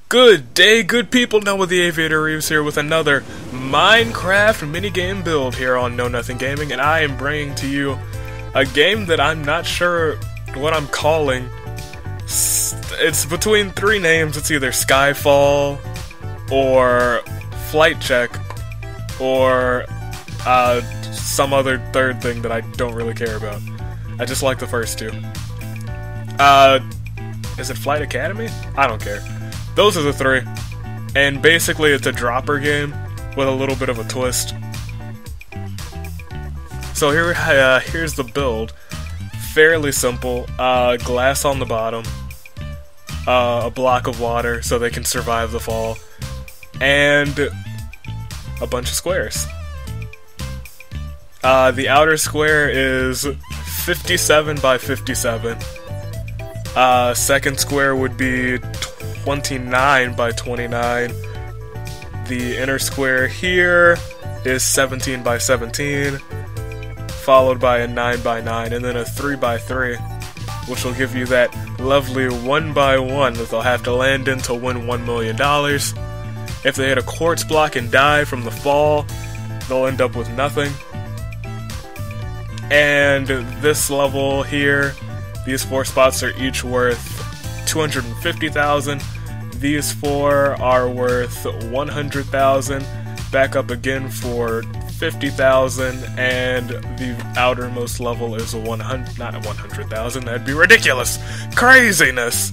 Good day, good people. Noah the Aviator Reeves here with another Minecraft minigame build here on Know Nothing Gaming, and I am bringing to you a game that I'm not sure what I'm calling. It's between three names. It's either Skyfall, or Flight Check, or some other third thing that I don't really care about. I just like the first two. Is it Flight Academy? I don't care. Those are the three, and basically it's a dropper game with a little bit of a twist. So here's the build. Fairly simple. Glass on the bottom, a block of water so they can survive the fall, and a bunch of squares. The outer square is 57 by 57. Second square would be 29 by 29. The inner square here is 17 by 17, followed by a 9 by 9, and then a 3 by 3, which will give you that lovely 1 by 1 that they'll have to land in to win $1 million. If they hit a quartz block and die from the fall, they'll end up with nothing. And this level here, these four spots are each worth 250,000. These four are worth 100,000. Back up again for 50,000, and the outermost level is not 100,000. That'd be ridiculous, craziness.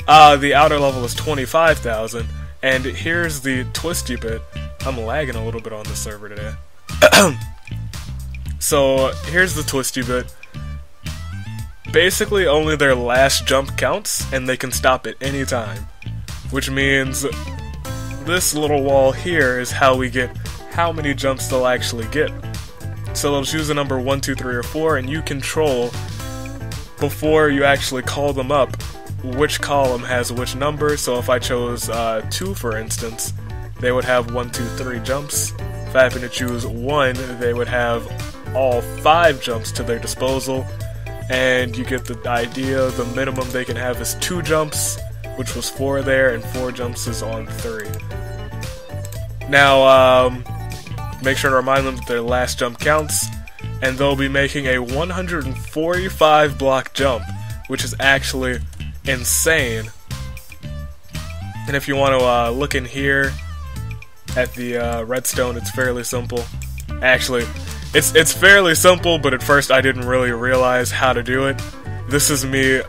The outer level is 25,000, and here's the twisty bit. I'm lagging a little bit on the server today. So here's the twisty bit. Basically, only their last jump counts, and they can stop at any time. Which means this little wall here is how we get how many jumps they'll actually get. So they'll choose a number 1, 2, 3, or 4, and you control, before you actually call them up, which column has which number. So if I chose 2, for instance, they would have 1, 2, 3 jumps. If I happen to choose 1, they would have all 5 jumps to their disposal. And you get the idea. The minimum they can have is 2 jumps, which was 4 there, and 4 jumps is on 3. Now, make sure to remind them that their last jump counts, and they'll be making a 145 block jump, which is actually insane. And if you want to look in here at the redstone, it's fairly simple. Actually, it's fairly simple, but at first I didn't really realize how to do it. This is me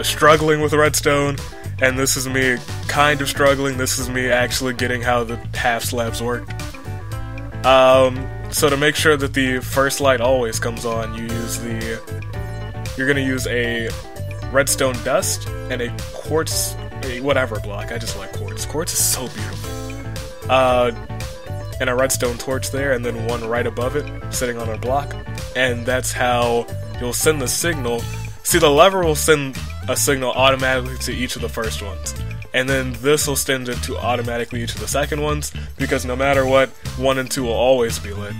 struggling with redstone, and this is me kind of struggling. This is me actually getting how the half slabs work. So to make sure that the first light always comes on, you're gonna use a redstone dust and a quartz, whatever block. I just like quartz. Quartz is so beautiful. And a redstone torch there, and then one right above it, sitting on a block. And that's how you'll send the signal. See, the lever will send a signal automatically to each of the first ones, and then this will send it to automatically each of the second ones, because no matter what, 1 and 2 will always be lit.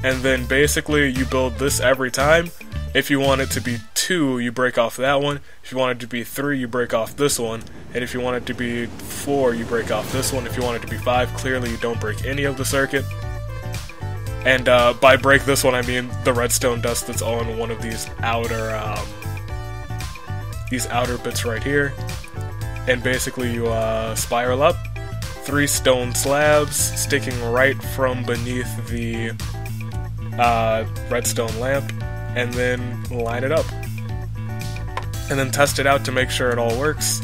And then basically you build this every time. If you want it to be 2, you break off that one. If you want it to be 3, you break off this one. And if you want it to be 4, you break off this one. If you want it to be 5, clearly you don't break any of the circuit. And by break this one, I mean the redstone dust that's on one of these outer bits right here. And basically you spiral up 3 stone slabs sticking right from beneath the redstone lamp, and then line it up. And then test it out to make sure it all works,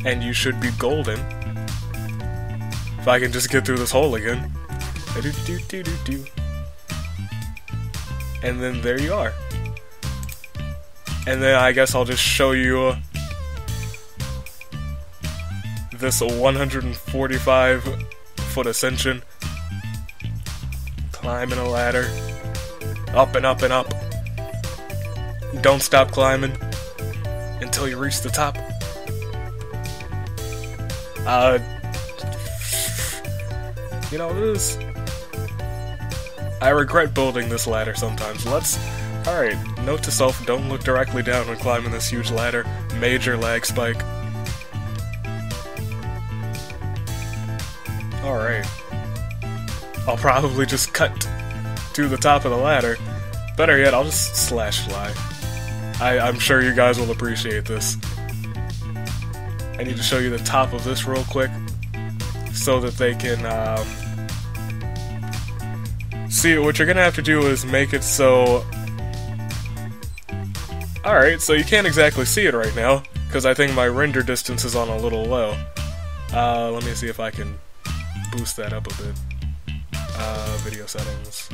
and you should be golden. If I can just get through this hole again. And then there you are. And then I guess I'll just show you this 145 foot ascension. Climbing a ladder. Up and up and up. Don't stop climbing until you reach the top. You know, I regret building this ladder sometimes. Alright, note to self, don't look directly down when climbing this huge ladder. Major lag spike. Alright. I'll probably just cut to the top of the ladder. Better yet, I'll just slash fly. I'm sure you guys will appreciate this. I need to show you the top of this real quick so that they can see. What you're gonna have to do is make it so... Alright, so you can't exactly see it right now because I think my render distance is on a little low. Let me see if I can boost that up a bit. Video settings.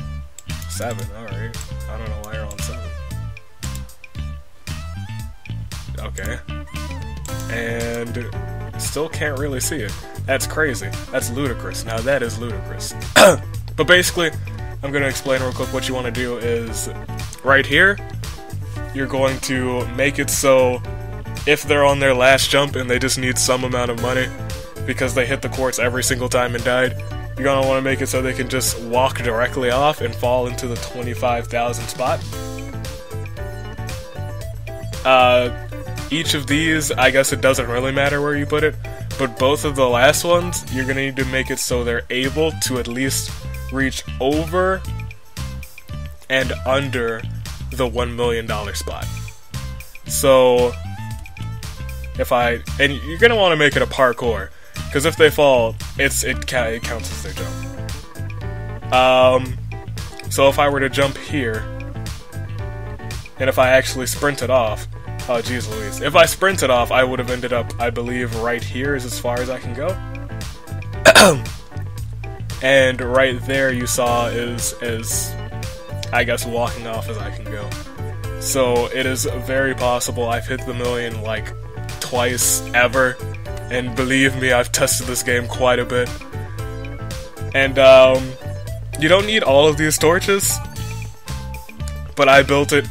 7, alright. I don't know why you're on 7. Okay. And still can't really see it. That's crazy. That's ludicrous. Now that is ludicrous. But basically, I'm going to explain real quick what you want to do is right here, you're going to make it so if they're on their last jump and they just need some amount of money because they hit the quartz every single time and died, you're going to want to make it so they can just walk directly off and fall into the 25,000 spot. Each of these, I guess it doesn't really matter where you put it, but both of the last ones, you're going to need to make it so they're able to at least reach over and under the $1 million spot. So, and you're going to want to make it a parkour, because if they fall, it counts as their jump. So if I were to jump here, and if I actually sprinted off, oh jeez Louise, if I sprinted off, I would have ended up, I believe, right here is as far as I can go. And right there you saw is as, I guess, walking off as I can go. So it is very possible I've hit the million like twice ever. And believe me, I've tested this game quite a bit. And, you don't need all of these torches. But I built it,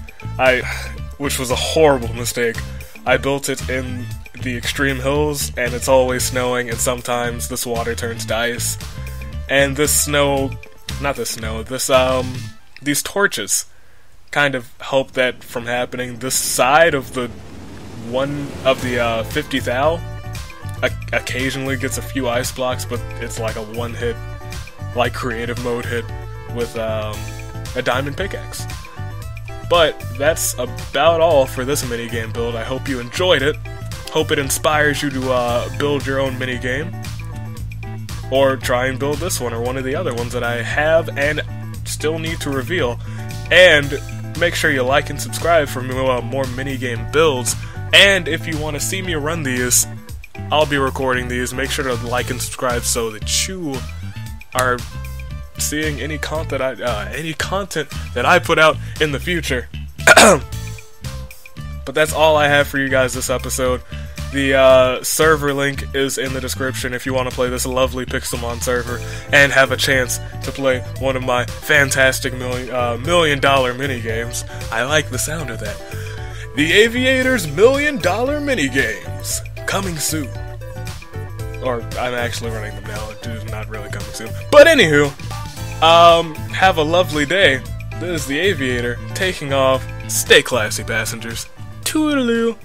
which was a horrible mistake. I built it in the extreme hills, and it's always snowing, and sometimes this water turns to ice. And this these torches kind of help that from happening. This side of the 50 thou occasionally gets a few ice blocks, but it's like a one-hit, like creative mode hit with a diamond pickaxe. But that's about all for this minigame build. I hope you enjoyed it. Hope it inspires you to build your own minigame. Or try and build this one or one of the other ones that I have and still need to reveal. And make sure you like and subscribe for more minigame builds. And if you want to see me run these, I'll be recording these. Make sure to like and subscribe so that you are seeing any content that I put out in the future. But that's all I have for you guys this episode. The server link is in the description if you want to play this lovely Pixelmon server and have a chance to play one of my fantastic million-dollar minigames. I like the sound of that. The Aviator's million-dollar minigames. Coming soon. Or, I'm actually running them now. It's not really coming soon. But anywho, have a lovely day. This is the Aviator taking off. Stay classy, passengers. Toodaloo.